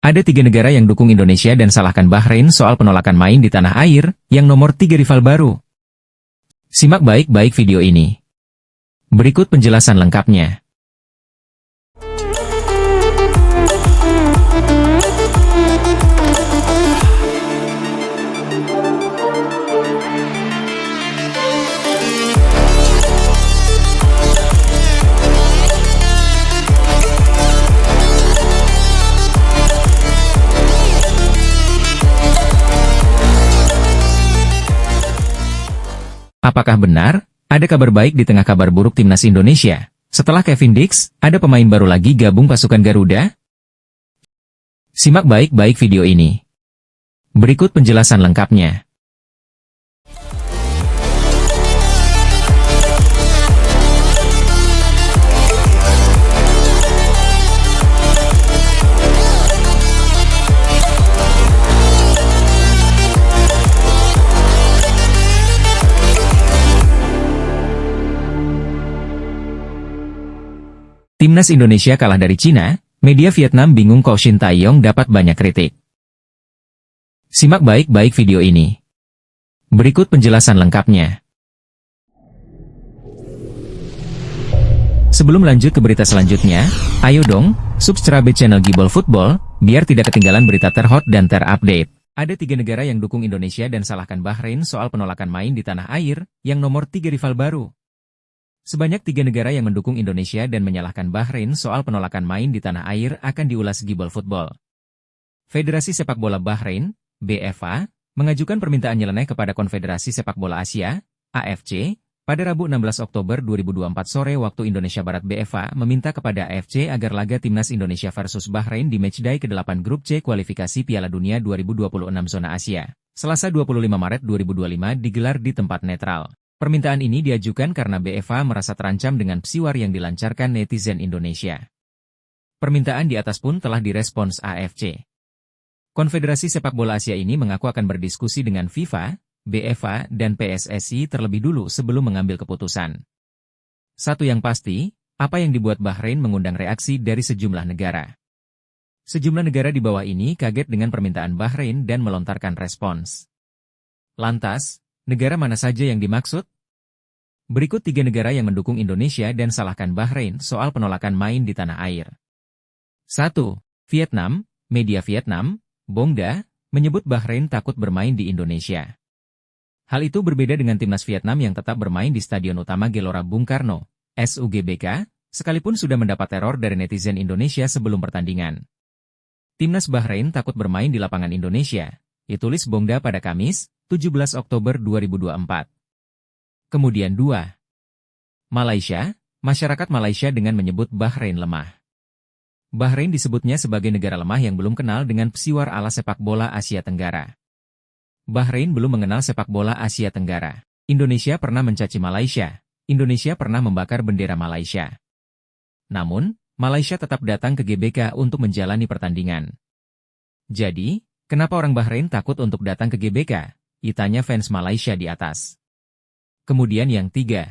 Ada 3 negara yang dukung Indonesia dan salahkan Bahrain soal penolakan main di tanah air, yang nomor 3 rival baru. Simak baik-baik video ini. Berikut penjelasan lengkapnya. Apakah benar, ada kabar baik di tengah kabar buruk timnas Indonesia? Setelah Kevin Dix, ada pemain baru lagi gabung pasukan Garuda? Simak baik-baik video ini. Berikut penjelasan lengkapnya. Timnas Indonesia kalah dari Cina, media Vietnam bingung kok Shin Tae-yong dapat banyak kritik. Simak baik-baik video ini. Berikut penjelasan lengkapnya. Sebelum lanjut ke berita selanjutnya, ayo dong, subscribe channel Gibol Football, biar tidak ketinggalan berita terhot dan terupdate. Ada 3 negara yang dukung Indonesia dan salahkan Bahrain soal penolakan main di tanah air, yang nomor 3 rival baru. Sebanyak 3 negara yang mendukung Indonesia dan menyalahkan Bahrain soal penolakan main di tanah air akan diulas Gibol Football. Federasi Sepak Bola Bahrain, BFA, mengajukan permintaan nyeleneh kepada Konfederasi Sepak Bola Asia, AFC, pada Rabu 16 Oktober 2024 sore waktu Indonesia Barat. BFA meminta kepada AFC agar laga Timnas Indonesia versus Bahrain di matchday ke-8 Grup C kualifikasi Piala Dunia 2026 Zona Asia, Selasa 25 Maret 2025 digelar di tempat netral. Permintaan ini diajukan karena BFA merasa terancam dengan psiwar yang dilancarkan netizen Indonesia. Permintaan di atas pun telah direspons AFC. Konfederasi Sepak Bola Asia ini mengaku akan berdiskusi dengan FIFA, BFA, dan PSSI terlebih dulu sebelum mengambil keputusan. Satu yang pasti, apa yang dibuat Bahrain mengundang reaksi dari sejumlah negara. Sejumlah negara di bawah ini kaget dengan permintaan Bahrain dan melontarkan respons. Lantas, negara mana saja yang dimaksud? Berikut 3 negara yang mendukung Indonesia dan salahkan Bahrain soal penolakan main di tanah air. 1. Vietnam, media Vietnam, Bongda, menyebut Bahrain takut bermain di Indonesia. Hal itu berbeda dengan timnas Vietnam yang tetap bermain di Stadion Utama Gelora Bung Karno, SUGBK, sekalipun sudah mendapat teror dari netizen Indonesia sebelum pertandingan. Timnas Bahrain takut bermain di lapangan Indonesia, ditulis Bongda pada Kamis, 17 Oktober 2024. Kemudian 2. Malaysia, masyarakat Malaysia dengan menyebut Bahrain lemah. Bahrain disebutnya sebagai negara lemah yang belum kenal dengan psiwar ala sepak bola Asia Tenggara. Bahrain belum mengenal sepak bola Asia Tenggara. Indonesia pernah mencaci Malaysia. Indonesia pernah membakar bendera Malaysia. Namun, Malaysia tetap datang ke GBK untuk menjalani pertandingan. Jadi, kenapa orang Bahrain takut untuk datang ke GBK? Tanya fans Malaysia di atas. Kemudian yang 3.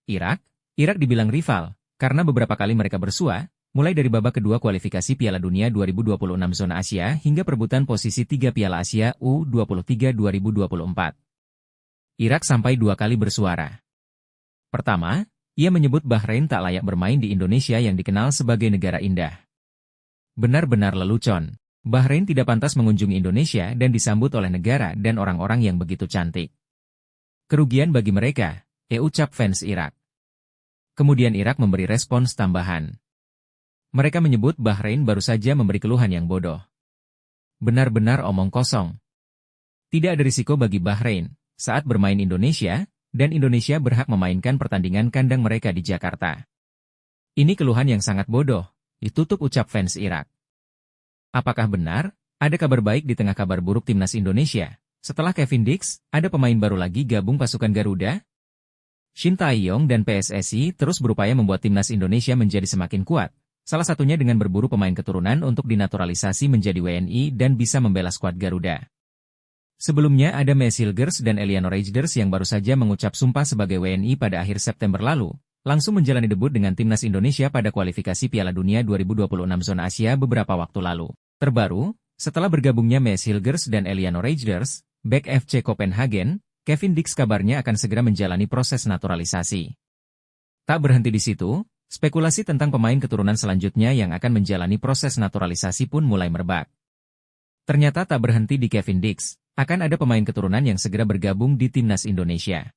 Irak. Irak dibilang rival, karena beberapa kali mereka bersua, mulai dari babak kedua kualifikasi Piala Dunia 2026 Zona Asia hingga perebutan posisi 3 Piala Asia U23 2024. Irak sampai 2 kali bersuara. Pertama, ia menyebut Bahrain tak layak bermain di Indonesia yang dikenal sebagai negara indah. Benar-benar lelucon. Bahrain tidak pantas mengunjungi Indonesia dan disambut oleh negara dan orang-orang yang begitu cantik. Kerugian bagi mereka, ucap fans Irak. Kemudian Irak memberi respons tambahan. Mereka menyebut Bahrain baru saja memberi keluhan yang bodoh. Benar-benar omong kosong. Tidak ada risiko bagi Bahrain saat bermain Indonesia, dan Indonesia berhak memainkan pertandingan kandang mereka di Jakarta. Ini keluhan yang sangat bodoh, ditutup ucap fans Irak. Apakah benar, ada kabar baik di tengah kabar buruk timnas Indonesia? Setelah Kevin Dix, ada pemain baru lagi gabung pasukan Garuda? Shin Tae-yong dan PSSI terus berupaya membuat timnas Indonesia menjadi semakin kuat, salah satunya dengan berburu pemain keturunan untuk dinaturalisasi menjadi WNI dan bisa membela skuad Garuda. Sebelumnya ada Messi Hilgers dan Eliano Reijers yang baru saja mengucap sumpah sebagai WNI pada akhir September lalu, langsung menjalani debut dengan timnas Indonesia pada kualifikasi Piala Dunia 2026 Zona Asia beberapa waktu lalu. Terbaru, setelah bergabungnya Mads Hilgers dan Eliano Reijers, bek FC Copenhagen, Kevin Dix kabarnya akan segera menjalani proses naturalisasi. Tak berhenti di situ, spekulasi tentang pemain keturunan selanjutnya yang akan menjalani proses naturalisasi pun mulai merebak. Ternyata tak berhenti di Kevin Dix, akan ada pemain keturunan yang segera bergabung di timnas Indonesia.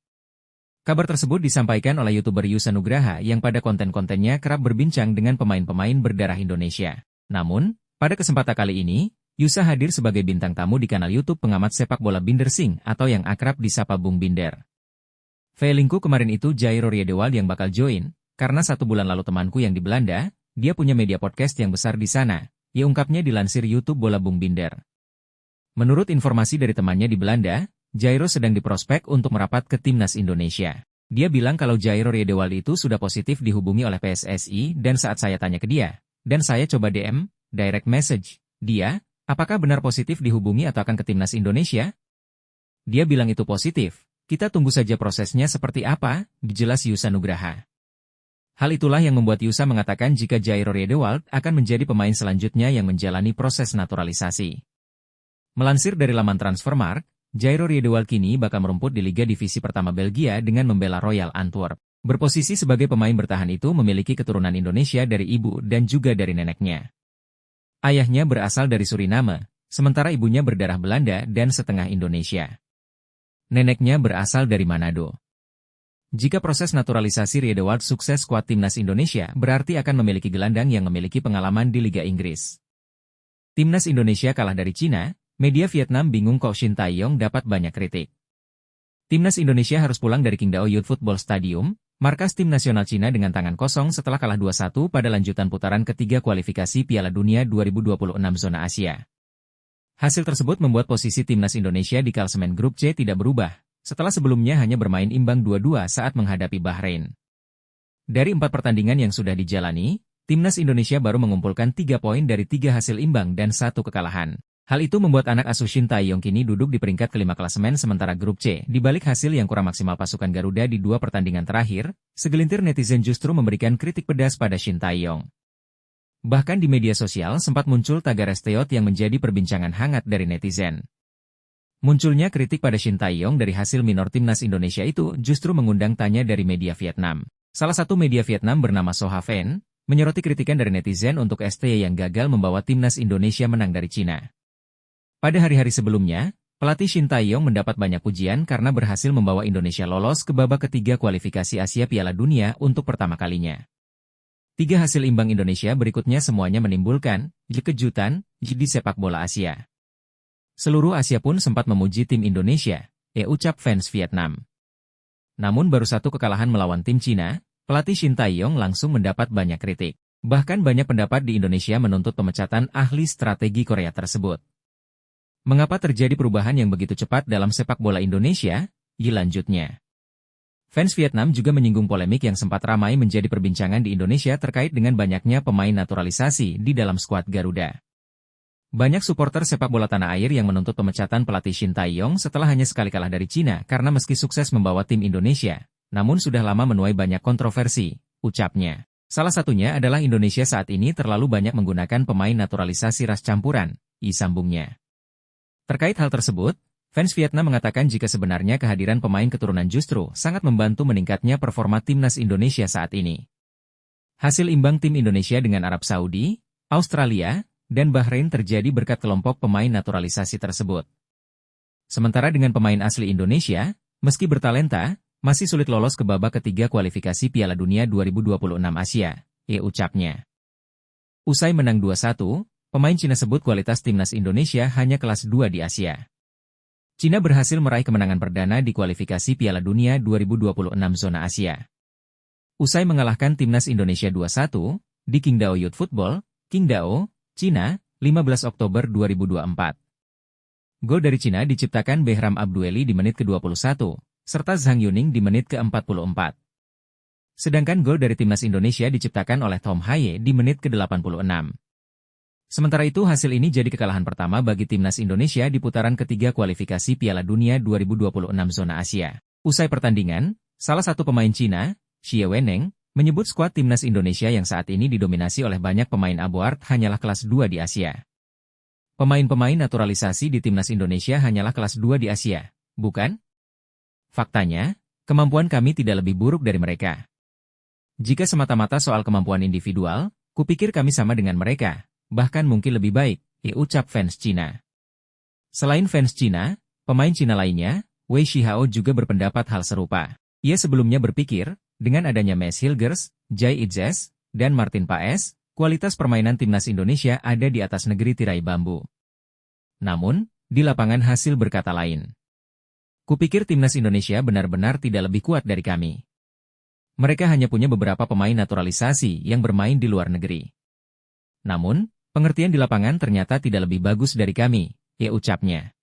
Kabar tersebut disampaikan oleh YouTuber Yusa Nugraha yang pada konten-kontennya kerap berbincang dengan pemain-pemain berdarah Indonesia. Namun, pada kesempatan kali ini, Yusa hadir sebagai bintang tamu di kanal YouTube pengamat sepak bola Binder Singh atau yang akrab disapa Bung Binder. Feelingku kemarin itu Jairo Riedewald yang bakal join, karena 1 bulan lalu temanku yang di Belanda, dia punya media podcast yang besar di sana, ya ungkapnya dilansir YouTube Bola Bung Binder. Menurut informasi dari temannya di Belanda, Jairo sedang diprospek untuk merapat ke timnas Indonesia. Dia bilang kalau Jairo Riedewald itu sudah positif dihubungi oleh PSSI dan saat saya tanya ke dia, dan saya coba DM, direct message, dia, apakah benar positif dihubungi atau akan ke timnas Indonesia? Dia bilang itu positif. Kita tunggu saja prosesnya seperti apa, jelas Yusa Nugraha. Hal itulah yang membuat Yusa mengatakan jika Jairo Riedewald akan menjadi pemain selanjutnya yang menjalani proses naturalisasi. Melansir dari laman Transfermarkt, Jairo Riedewald kini bakal merumput di Liga Divisi Pertama Belgia dengan membela Royal Antwerp. Berposisi sebagai pemain bertahan itu memiliki keturunan Indonesia dari ibu dan juga dari neneknya. Ayahnya berasal dari Suriname, sementara ibunya berdarah Belanda dan setengah Indonesia. Neneknya berasal dari Manado. Jika proses naturalisasi Riedewald sukses, skuad timnas Indonesia berarti akan memiliki gelandang yang memiliki pengalaman di Liga Inggris. Timnas Indonesia kalah dari Cina, media Vietnam bingung kok Shin Tae-yong dapat banyak kritik. Timnas Indonesia harus pulang dari Qingdao Youth Football Stadium, markas tim nasional Cina dengan tangan kosong setelah kalah 2-1 pada lanjutan putaran ketiga kualifikasi Piala Dunia 2026 zona Asia. Hasil tersebut membuat posisi timnas Indonesia di klasemen grup C tidak berubah, setelah sebelumnya hanya bermain imbang 2-2 saat menghadapi Bahrain. Dari 4 pertandingan yang sudah dijalani, timnas Indonesia baru mengumpulkan 3 poin dari 3 hasil imbang dan 1 kekalahan. Hal itu membuat anak asuh Shin Tae-yong kini duduk di peringkat kelima klasemen sementara grup C. Di balik hasil yang kurang maksimal pasukan Garuda di 2 pertandingan terakhir, segelintir netizen justru memberikan kritik pedas pada Shin Tae-yong. Bahkan di media sosial sempat muncul tagar Resteot yang menjadi perbincangan hangat dari netizen. Munculnya kritik pada Shin Tae-yong dari hasil minor timnas Indonesia itu justru mengundang tanya dari media Vietnam. Salah satu media Vietnam bernama Soha Ven, menyoroti kritikan dari netizen untuk STY yang gagal membawa timnas Indonesia menang dari Cina. Pada hari-hari sebelumnya, pelatih Shin Tae-yong mendapat banyak pujian karena berhasil membawa Indonesia lolos ke babak ketiga kualifikasi Asia Piala Dunia untuk pertama kalinya. 3 hasil imbang Indonesia berikutnya semuanya menimbulkan kejutan di sepak bola Asia. Seluruh Asia pun sempat memuji tim Indonesia, ucap fans Vietnam. Namun baru 1 kekalahan melawan tim Cina, pelatih Shin Tae-yong langsung mendapat banyak kritik. Bahkan banyak pendapat di Indonesia menuntut pemecatan ahli strategi Korea tersebut. Mengapa terjadi perubahan yang begitu cepat dalam sepak bola Indonesia? Lanjutnya. Fans Vietnam juga menyinggung polemik yang sempat ramai menjadi perbincangan di Indonesia terkait dengan banyaknya pemain naturalisasi di dalam skuad Garuda. Banyak supporter sepak bola tanah air yang menuntut pemecatan pelatih Shin Tae-yong setelah hanya sekali kalah dari Cina karena meski sukses membawa tim Indonesia, namun sudah lama menuai banyak kontroversi, ucapnya. Salah satunya adalah Indonesia saat ini terlalu banyak menggunakan pemain naturalisasi ras campuran, sambungnya. Terkait hal tersebut, fans Vietnam mengatakan jika sebenarnya kehadiran pemain keturunan justru sangat membantu meningkatnya performa timnas Indonesia saat ini. Hasil imbang tim Indonesia dengan Arab Saudi, Australia, dan Bahrain terjadi berkat kelompok pemain naturalisasi tersebut. Sementara dengan pemain asli Indonesia, meski bertalenta, masih sulit lolos ke babak ketiga kualifikasi Piala Dunia 2026 Asia, ucapnya. Usai menang 2-1, pemain Cina sebut kualitas timnas Indonesia hanya kelas 2 di Asia. Cina berhasil meraih kemenangan perdana di kualifikasi Piala Dunia 2026 zona Asia. Usai mengalahkan timnas Indonesia 2-1, di Qingdao Youth Football, Qingdao, Cina, 15 Oktober 2024. Gol dari Cina diciptakan Behram Abdueli di menit ke-21, serta Zhang Yuning di menit ke-44. Sedangkan gol dari timnas Indonesia diciptakan oleh Tom Haye di menit ke-86. Sementara itu hasil ini jadi kekalahan pertama bagi timnas Indonesia di putaran ketiga kualifikasi Piala Dunia 2026 zona Asia. Usai pertandingan, salah satu pemain Cina, Xie Weneng, menyebut skuad timnas Indonesia yang saat ini didominasi oleh banyak pemain Aboard hanyalah kelas 2 di Asia. Pemain-pemain naturalisasi di timnas Indonesia hanyalah kelas 2 di Asia, bukan? Faktanya, kemampuan kami tidak lebih buruk dari mereka. Jika semata-mata soal kemampuan individual, kupikir kami sama dengan mereka, bahkan mungkin lebih baik, ucap fans Cina. Selain fans Cina, pemain Cina lainnya, Wei Shihao juga berpendapat hal serupa. Ia sebelumnya berpikir, dengan adanya Max Hilgers, Jai Itzes, dan Martin Paes, kualitas permainan timnas Indonesia ada di atas negeri tirai bambu. Namun, di lapangan hasil berkata lain. Kupikir timnas Indonesia benar-benar tidak lebih kuat dari kami. Mereka hanya punya beberapa pemain naturalisasi yang bermain di luar negeri. Namun, pengertian di lapangan ternyata tidak lebih bagus dari kami, ucapnya.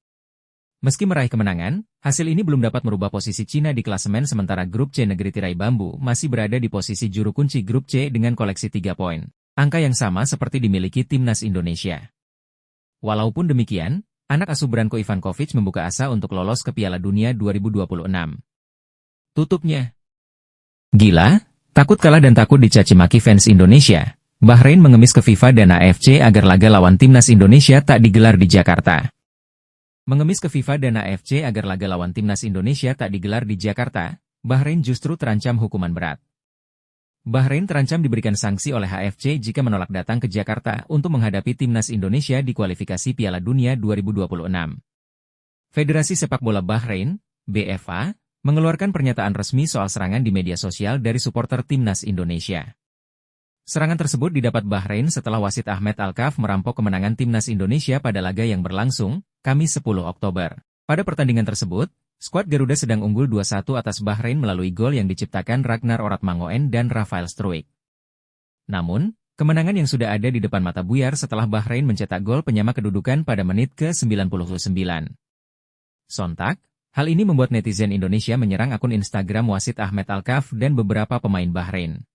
Meski meraih kemenangan, hasil ini belum dapat merubah posisi Cina di klasemen sementara grup C negeri tirai bambu masih berada di posisi juru kunci grup C dengan koleksi 3 poin. Angka yang sama seperti dimiliki timnas Indonesia. Walaupun demikian, anak asuh Branko Ivankovic membuka asa untuk lolos ke Piala Dunia 2026. Tutupnya. Gila, takut kalah dan takut dicaci maki fans Indonesia. Bahrain mengemis ke FIFA dan AFC agar laga lawan timnas Indonesia tak digelar di Jakarta. Mengemis ke FIFA dan AFC agar laga lawan timnas Indonesia tak digelar di Jakarta, Bahrain justru terancam hukuman berat. Bahrain terancam diberikan sanksi oleh AFC jika menolak datang ke Jakarta untuk menghadapi timnas Indonesia di kualifikasi Piala Dunia 2026. Federasi Sepak Bola Bahrain, BFA, mengeluarkan pernyataan resmi soal serangan di media sosial dari supporter timnas Indonesia. Serangan tersebut didapat Bahrain setelah wasit Ahmed Al-Kaf merampok kemenangan timnas Indonesia pada laga yang berlangsung, Kamis 10 Oktober. Pada pertandingan tersebut, skuad Garuda sedang unggul 2-1 atas Bahrain melalui gol yang diciptakan Ragnar Oratmangoen dan Rafael Struijk. Namun, kemenangan yang sudah ada di depan mata buyar setelah Bahrain mencetak gol penyama kedudukan pada menit ke-99. Sontak, hal ini membuat netizen Indonesia menyerang akun Instagram wasit Ahmed Al-Kaf dan beberapa pemain Bahrain.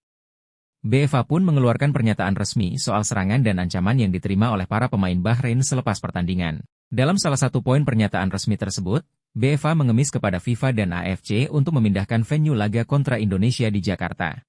BFA pun mengeluarkan pernyataan resmi soal serangan dan ancaman yang diterima oleh para pemain Bahrain selepas pertandingan. Dalam salah satu poin pernyataan resmi tersebut, BFA mengemis kepada FIFA dan AFC untuk memindahkan venue laga kontra Indonesia di Jakarta.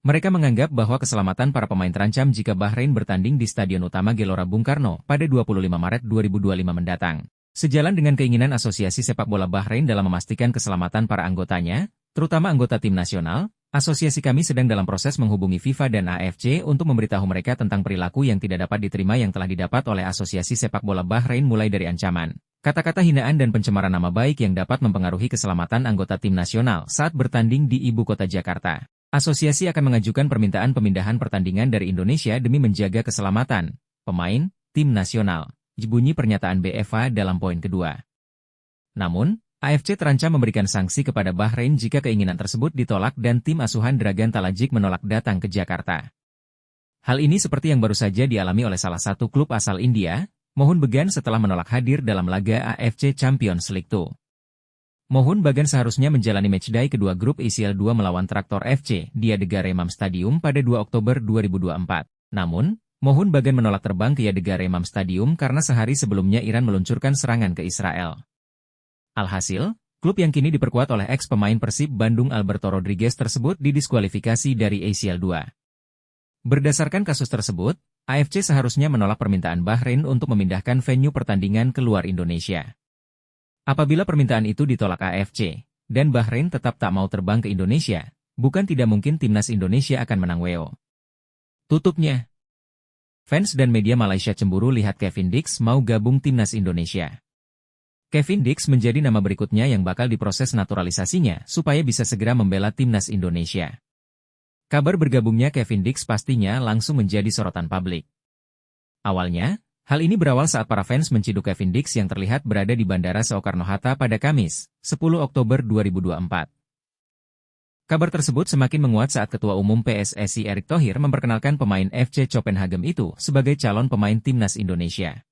Mereka menganggap bahwa keselamatan para pemain terancam jika Bahrain bertanding di Stadion Utama Gelora Bung Karno pada 25 Maret 2025 mendatang. Sejalan dengan keinginan Asosiasi Sepak Bola Bahrain dalam memastikan keselamatan para anggotanya, terutama anggota tim nasional, asosiasi kami sedang dalam proses menghubungi FIFA dan AFC untuk memberitahu mereka tentang perilaku yang tidak dapat diterima yang telah didapat oleh Asosiasi Sepak Bola Bahrain mulai dari ancaman, kata-kata hinaan dan pencemaran nama baik yang dapat mempengaruhi keselamatan anggota tim nasional saat bertanding di ibu kota Jakarta. Asosiasi akan mengajukan permintaan pemindahan pertandingan dari Indonesia demi menjaga keselamatan pemain tim nasional, bunyi pernyataan BFA dalam poin kedua. Namun, AFC terancam memberikan sanksi kepada Bahrain jika keinginan tersebut ditolak dan tim asuhan Dragan Talajik menolak datang ke Jakarta. Hal ini seperti yang baru saja dialami oleh salah satu klub asal India, Mohun Bagan setelah menolak hadir dalam laga AFC Champions League 2. Mohun Bagan seharusnya menjalani matchday kedua grup ACL 2 melawan Traktor FC di Yadega Remam Stadium pada 2 Oktober 2024. Namun, Mohun Bagan menolak terbang ke Yadega Remam Stadium karena sehari sebelumnya Iran meluncurkan serangan ke Israel. Alhasil, klub yang kini diperkuat oleh ex-pemain Persib Bandung Alberto Rodriguez tersebut didiskualifikasi dari ACL 2. Berdasarkan kasus tersebut, AFC seharusnya menolak permintaan Bahrain untuk memindahkan venue pertandingan keluar Indonesia. Apabila permintaan itu ditolak AFC, dan Bahrain tetap tak mau terbang ke Indonesia, bukan tidak mungkin timnas Indonesia akan menang WO. Tutupnya. Fans dan media Malaysia cemburu lihat Kevin Dix mau gabung timnas Indonesia. Kevin Dix menjadi nama berikutnya yang bakal diproses naturalisasinya supaya bisa segera membela timnas Indonesia. Kabar bergabungnya Kevin Dix pastinya langsung menjadi sorotan publik. Awalnya, hal ini berawal saat para fans menciduk Kevin Dix yang terlihat berada di Bandara Soekarno-Hatta pada Kamis, 10 Oktober 2024. Kabar tersebut semakin menguat saat Ketua Umum PSSI Erick Thohir memperkenalkan pemain FC Copenhagen itu sebagai calon pemain timnas Indonesia.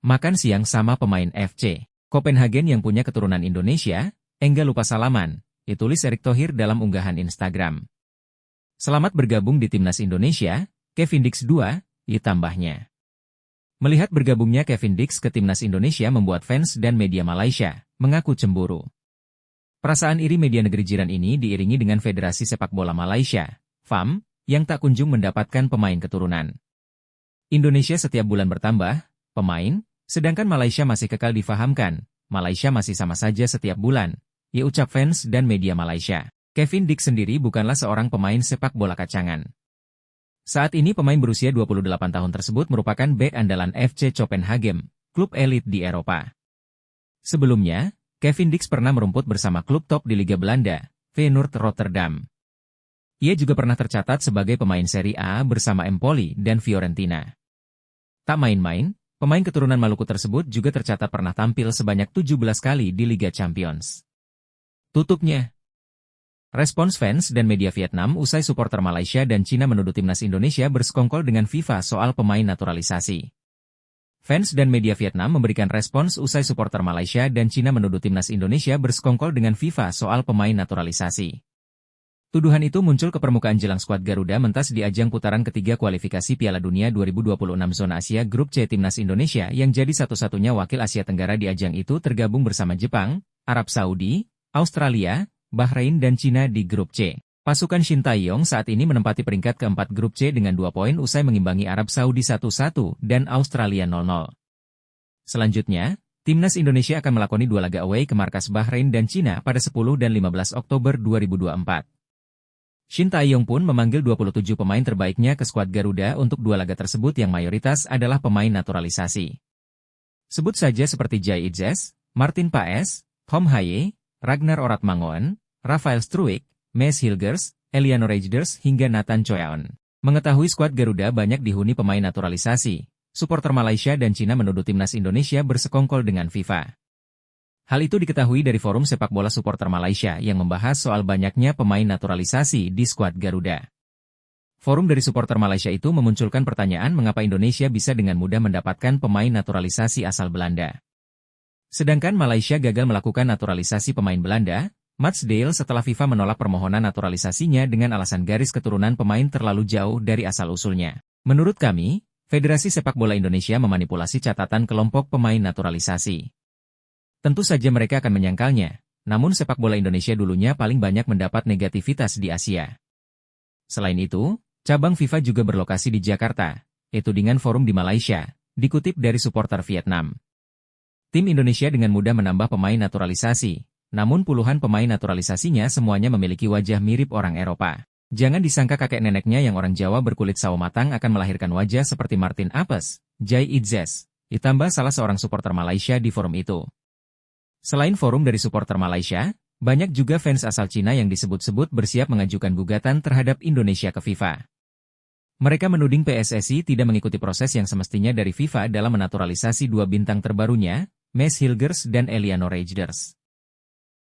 Makan siang sama pemain FC Copenhagen yang punya keturunan Indonesia, enggak lupa salaman, ditulis Erick Thohir dalam unggahan Instagram. Selamat bergabung di timnas Indonesia, Kevin Dix 2, ditambahnya. Melihat bergabungnya Kevin Dix ke timnas Indonesia membuat fans dan media Malaysia mengaku cemburu. Perasaan iri media negeri jiran ini diiringi dengan Federasi Sepak Bola Malaysia, FAM, yang tak kunjung mendapatkan pemain keturunan Indonesia setiap bulan bertambah. pemain, sedangkan Malaysia masih kekal difahamkan, Malaysia masih sama saja setiap bulan, ya ucap fans dan media Malaysia. Kevin Dix sendiri bukanlah seorang pemain sepak bola kacangan. Saat ini pemain berusia 28 tahun tersebut merupakan bek andalan FC Copenhagen, klub elit di Eropa. Sebelumnya, Kevin Dix pernah merumput bersama klub top di Liga Belanda, Feyenoord Rotterdam. Ia juga pernah tercatat sebagai pemain Serie A bersama Empoli dan Fiorentina. Tak main-main, pemain keturunan Maluku tersebut juga tercatat pernah tampil sebanyak 17 kali di Liga Champions. Tutupnya. Respons fans dan media Vietnam usai supporter Malaysia dan Cina menuduh timnas Indonesia bersekongkol dengan FIFA soal pemain naturalisasi. Fans dan media Vietnam memberikan respons usai supporter Malaysia dan Cina menuduh timnas Indonesia bersekongkol dengan FIFA soal pemain naturalisasi. Tuduhan itu muncul ke permukaan jelang skuad Garuda mentas di ajang putaran ketiga kualifikasi Piala Dunia 2026 Zona Asia Grup C Timnas Indonesia yang jadi satu-satunya wakil Asia Tenggara di ajang itu tergabung bersama Jepang, Arab Saudi, Australia, Bahrain dan Cina di Grup C. Pasukan Shin Tae-yong saat ini menempati peringkat keempat Grup C dengan 2 poin usai mengimbangi Arab Saudi 1-1 dan Australia 0-0. Selanjutnya, Timnas Indonesia akan melakoni 2 laga away ke markas Bahrain dan Cina pada 10 dan 15 Oktober 2024. Shin Tae-yong pun memanggil 27 pemain terbaiknya ke skuad Garuda untuk 2 laga tersebut yang mayoritas adalah pemain naturalisasi. Sebut saja seperti Jai Idzes, Martin Paes, Hom Haye, Ragnar Oratmangoen, Rafael Struijk, Maes Hilgers, Eliano Rejders hingga Nathan Choeon. Mengetahui skuad Garuda banyak dihuni pemain naturalisasi, supporter Malaysia dan Cina menuduh timnas Indonesia bersekongkol dengan FIFA. Hal itu diketahui dari forum sepak bola supporter Malaysia yang membahas soal banyaknya pemain naturalisasi di skuad Garuda. Forum dari supporter Malaysia itu memunculkan pertanyaan mengapa Indonesia bisa dengan mudah mendapatkan pemain naturalisasi asal Belanda. Sedangkan Malaysia gagal melakukan naturalisasi pemain Belanda, Matsdale setelah FIFA menolak permohonan naturalisasinya dengan alasan garis keturunan pemain terlalu jauh dari asal-usulnya. Menurut kami, Federasi Sepak Bola Indonesia memanipulasi catatan kelompok pemain naturalisasi. Tentu saja mereka akan menyangkalnya, namun sepak bola Indonesia dulunya paling banyak mendapat negativitas di Asia. Selain itu, cabang FIFA juga berlokasi di Jakarta, tudingan forum di Malaysia, dikutip dari supporter Vietnam. Tim Indonesia dengan mudah menambah pemain naturalisasi, namun puluhan pemain naturalisasinya semuanya memiliki wajah mirip orang Eropa. Jangan disangka kakek neneknya yang orang Jawa berkulit sawo matang akan melahirkan wajah seperti Martin Apes, Jai Idzes, ditambah salah seorang supporter Malaysia di forum itu. Selain forum dari supporter Malaysia, banyak juga fans asal Cina yang disebut-sebut bersiap mengajukan gugatan terhadap Indonesia ke FIFA. Mereka menuding PSSI tidak mengikuti proses yang semestinya dari FIFA dalam menaturalisasi 2 bintang terbarunya, Maes Hilgers dan Eliano Rejders.